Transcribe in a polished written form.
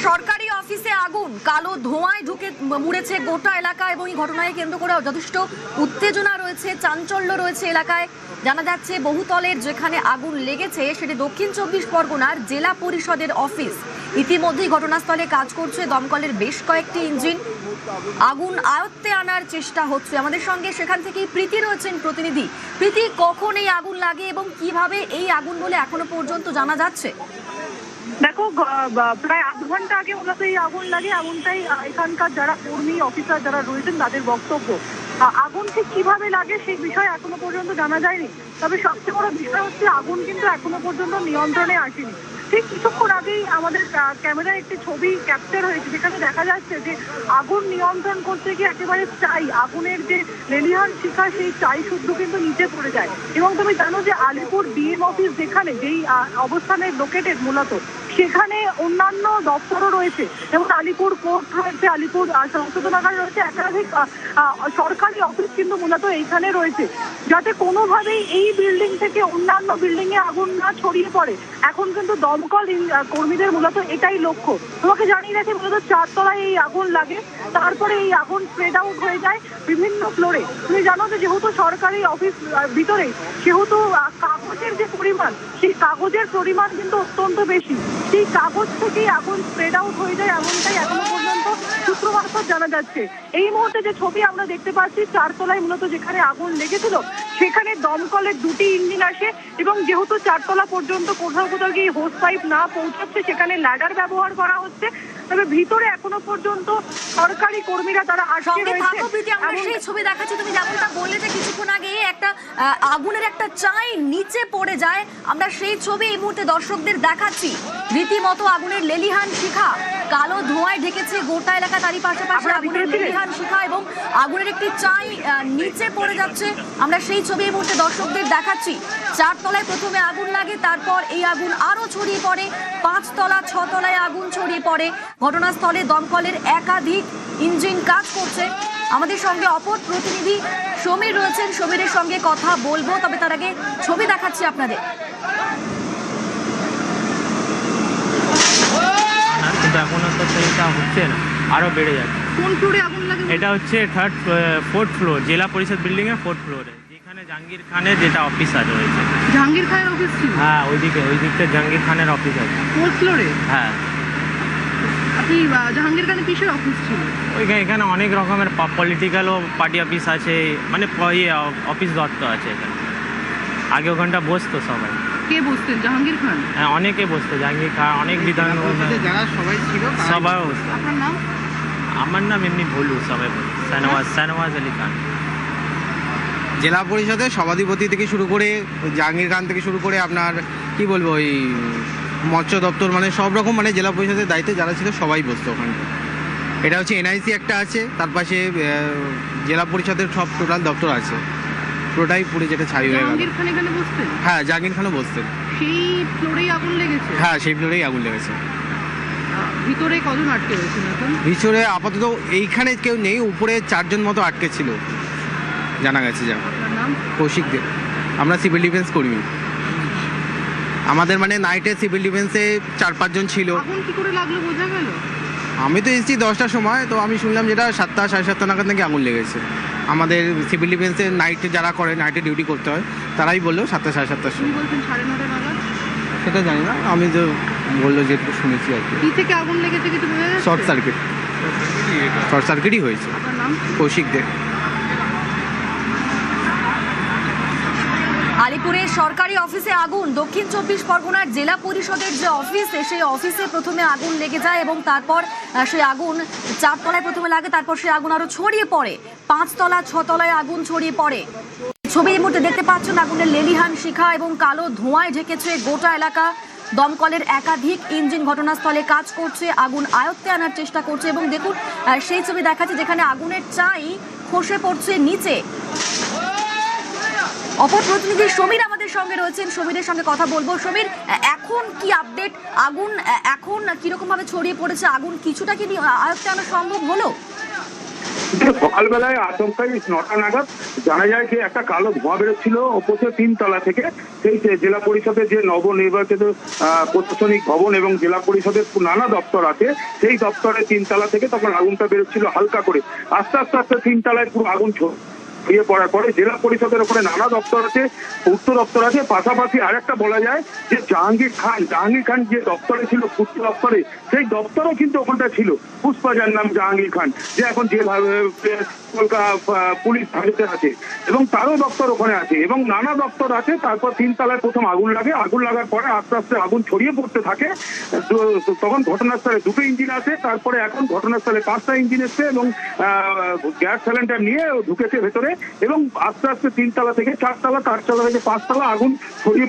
সরকারি অফিসে আগুন, কালো ধোঁয়ায় ঢুকে মুড়েছে গোটা এলাকা এবং এই ঘটনাকে কেন্দ্র করে যথেষ্ট উত্তেজনা রয়েছে, চাঞ্চল্য রয়েছে এলাকায়। জানা যাচ্ছে বহুতলের যেখানে আগুন লেগেছে সেটি দক্ষিণ 24 পরগনার জেলা পরিষদের অফিস। ইতিমধ্যেই ঘটনাস্থলে কাজ করছে দমকলের বেশ কয়েকটি ইঞ্জিন। আগুন আয়ত্তে আনার চেষ্টা হচ্ছে। আমাদের সঙ্গে সেখান থেকেই প্রীতি রয়েছেন প্রতিনিধি। প্রীতি, কখন এই আগুন লাগে এবং কিভাবে এই আগুন বলে এখনো পর্যন্ত জানা যাচ্ছে? দেখো, প্রায় আধ ঘন্টা আগে মূলত এই আগুন লাগে। এমনটাই এখানকার যারা কর্মী অফিসার যারা রয়েছেন তাদের বক্তব্য। আগুন ঠিক কিভাবে লাগে সেই বিষয়ে এখনো পর্যন্ত জানা যায়নি। তবে সবচেয়ে বড় বিষয় হচ্ছে আগুন কিন্তু এখনো পর্যন্ত নিয়ন্ত্রণে আসেনি। ঠিক কিছুক্ষণ আগেই আমাদের ক্যামেরায় একটি ছবি ক্যাপচার হয়েছে, যেখানে দেখা যাচ্ছে যে আগুন নিয়ন্ত্রণ করতে গিয়ে একেবারে আগুনের যে লেলিহান শিখা সেই চাই শুদ্ধ কিন্তু নিচে পড়ে যায়। এবং তুমি জানো যে আলিপুর ডিএম অফিস যেই অবস্থানে লোকেটেড মূলত, সেখানে অন্যান্য দপ্তরও রয়েছে, যেমন আলিপুর কোর্ট রয়েছে, আলিপুর সংশোধনাগার রয়েছে, একাধিক সরকারি অফিস কিন্তু মূলত এইখানে রয়েছে, যাতে কোনোভাবেই এই বিল্ডিং থেকে অন্যান্য বিল্ডিং এ আগুন না ছড়িয়ে পড়ে। এখন কিন্তু দমকল কর্মীদের মূলত এটাই লক্ষ্য। তোমাকে জানিয়ে রাখি, মূলত 4 তলায় এই আগুন লাগে, তারপরে এই আগুন স্প্রেড আউট হয়ে যায় বিভিন্ন ফ্লোরে। তুমি জানো যে যেহেতু সরকারি অফিস ভিতরে, সেহেতু কাগজের যে পরিমাণ, সেই কাগজের পরিমাণ কিন্তু অত্যন্ত বেশি। সেই কাগজ থেকেই আগুন স্প্রেড আউট হয়ে যায়, এমনটাই এখনো পর্যন্ত সূত্র মারফত জানা যাচ্ছে। এই মুহূর্তে যে ছবি আমরা দেখতে পাচ্ছি, 4 তলায় মূলত যেখানে আগুন লেগেছিল সেখানে দমকলের 2টি ইঞ্জিন আসে, এবং যেহেতু 4 তলা পর্যন্ত কোথাও গিয়ে হোস পাইপ না পৌঁছাচ্ছে, সেখানে ল্যাডার ব্যবহার করা হচ্ছে। তবে ভিতরে এখনো পর্যন্ত সরকারি কর্মীরা তারা আটকে রয়েছে। আমরা সেই ছবি দেখাচ্ছি, তুমি যেমনটা বললে যে কিছুক্ষণ আগে একটা আগুনের একটা চাই নিচে পড়ে যায়, আমরা সেই ছবি এই মুহূর্তে দর্শকদের দেখাচ্ছি। রীতিমতো আগুনের লেলিহান শিখা, কালো ধোঁয়ায় ঢেকেছে গোটা এলাকা, তারই পাশাপাশি আগুনের লেলিহান শিখা এবং আগুনের একটি চাই নিচে পড়ে যাচ্ছে। আমরা সেই ছবি এই মুহূর্তে দর্শকদের দেখাচ্ছি। 4 তলায় প্রথমে আগুন লাগে, তারপর এই আগুন আরো ছড়িয়ে পড়ে 5 তলা 6 তলায় আগুন ছড়িয়ে পড়ে। ঘটনাস্থলে দমকলের একাধিক ইঞ্জিন কাজ করছে। আমাদের সঙ্গে অপর প্রতিনিধি সমীর রয়েছেন, সমীরের সঙ্গে কথা বলবো, তবে তার আগে ছবি দেখাচ্ছি আপনাদের। কিন্তু এখন তো সেইটা হচ্ছে না, আরো বেড়ে যাচ্ছে। কোন ফ্লোরে আগুন লাগে? এটা হচ্ছে 4th ফ্লোর, জেলা পরিষদ বিল্ডিং এর 4th ফ্লোরে, যেখানে জাহাঙ্গীর খানের যেটা অফিস রয়েছে। জাহাঙ্গীর খানের অফিস ছিল? হ্যাঁ, ওই দিকটা জাহাঙ্গীর খানের অফিস আছে 4th ফ্লোরে। হ্যাঁ। আপনি জাহাঙ্গীর খানের কিসের অফিস ছিল? এখানে অনেক রকমের পলিটিক্যালও পার্টি অফিস আছে, মানে অফিস দপ্তর আছে এখানে। আগে ওখানটা বসতো সবাই। কে বসতেন? জাহাঙ্গীর খান? হ্যাঁ, অনেকে বসতো, জাহাঙ্গীর খান, অনেক বিধান সবাই ছিল। সবাই বসতো। আপনার নাম? আমার নাম এমনি ভুলু, সবাই বলতো শাহনওয়াজ আলী খান। জেলা পরিষদের সভাধিপতি থেকে শুরু করে জাহাঙ্গীর খান থেকে শুরু করে আপনার কি বলবো, ওই মৎস্য দপ্তর, মানে সব রকম, মানে জেলা পরিষদের দায়িত্বে যারা ছিল সবাই বসতো ওখানে। এটা হচ্ছে এনআইসি একটা আছে, তার পাশে জেলা পরিষদের সব টোটাল দপ্তর আছে, পুরোটাই পুরো যেটা ছাই হয়ে গেল। জাহাঙ্গীর খান এখানে বসতেন? হ্যাঁ, জাহাঙ্গীর খানও বসতেন। সেই ফ্লোরেই আগুন লেগেছে? হ্যাঁ, সেই ফ্লোরেই আগুন লেগেছে। ভিতরে কজন আটকে রয়েছেন এখন? ভিতরে আপাতত এইখানে কেউ নেই, উপরে 4 জন মতো আটকে ছিল জানা গেছে। আপনার নাম? কৌশিক দে। আমরা সিভিল ডিফেন্স কর্মী। আমাদের মানে নাইটে সিভিল ডিফেন্সে 4-5 জন ছিল। আগুন কি করে লাগলো বোঝা গেল? আমি তো এসেছি 10টার সময়, তো আমি শুনলাম যেটা 7টা 7:30 নাগাদ নাকি আগুন লেগেছে। আমাদের সিভিল ডিফেন্সের নাইটে যারা করে, নাইটে ডিউটি করতে হয়, তারাই বললো 7টা 7:30 সময়। বলছেন 9:30 নাগাদ? সেটা জানি না, আমি তো বললো যেটুকু শুনেছি আর কি। কি থেকে আগুন লেগেছে কিছু বোঝা যাচ্ছে? শর্ট সার্কিটই হয়েছে। আপনার নাম? কৌশিক দে। আলিপুরের সরকারি অফিসে আগুন, দক্ষিণ 24 পরগনার জেলা পরিষদের যে অফিস, সেই অফিসে প্রথমে আগুন লেগে যায় এবং তারপর সেই আগুন 4 তলায় প্রথমে লাগে, তারপর সেই আগুন আরো ছড়িয়ে পড়ে 5 তলা 6 তলায় আগুন ছড়িয়ে পড়ে। ছবি এই মুহূর্তে দেখতে পাচ্ছেন, আগুনের লেলিহান শিখা এবং কালো ধোঁয়ায় ঢেকেছে গোটা এলাকা। দমকলের একাধিক ইঞ্জিন ঘটনাস্থলে কাজ করছে, আগুন আয়ত্তে আনার চেষ্টা করছে এবং দেখুন সেই ছবি দেখাচ্ছে যেখানে আগুনের চাই খসে পড়ছে নিচে। অপর প্রতিনিধি সমীর আমাদের সঙ্গে রয়েছেন, সমীরের সঙ্গে কথা বলবো। সমীর, এখন কি আপডেট? আগুন এখন কিরকম ভাবে ছড়িয়ে পড়েছে? আগুন কিছুটা কি আয়ত্তে আনা সম্ভব হলো? সকালবেলায় আচমকাই 9টা নাগাদ জানা যায় যে একটা কালো ধোঁয়া বেরোচ্ছিল ওপরে 3 তলা থেকে। সেই জেলা পরিষদের যে নবনির্বাচিত প্রশাসনিক ভবন এবং জেলা পরিষদের নানা দপ্তর আছে, সেই দপ্তরের 3 তলা থেকে তখন আগুনটা বেরোচ্ছিল হালকা করে। আস্তে আস্তে আস্তে 3 তলায় পুরো আগুন ছড়িয়ে পড়ার পরে জেলা পরিষদের ওপরে নানা দপ্তর আছে, পূর্ত দপ্তর আছে, পাশাপাশি আরেকটা বলা যায় যে জাহাঙ্গীর খান যে দপ্তরে ছিল পূর্ত দপ্তরে, সেই দপ্তরও কিন্তু ওখানটা ছিল। পুষ্পা যার নাম জাহাঙ্গীর খান, যে এখন যে কলকাতা পুলিশ হাজতে আছে, এবং তারও দপ্তর ওখানে আছে এবং নানা দপ্তর আছে। তারপর 3 তলায় প্রথম আগুন লাগে। আগুন লাগার পরে আস্তে আস্তে আগুন ছড়িয়ে পড়তে থাকে। তখন ঘটনাস্থলে 2টো ইঞ্জিন আসে, তারপরে এখন ঘটনাস্থলে 5টা ইঞ্জিন এসছে এবং গ্যাস সিলিন্ডার নিয়ে ঢুকেছে ভেতরে এবং আস্তে আস্তে 3 তলা থেকে 4 তলা, 4 তলা থেকে 5 তলা আগুন ছড়িয়ে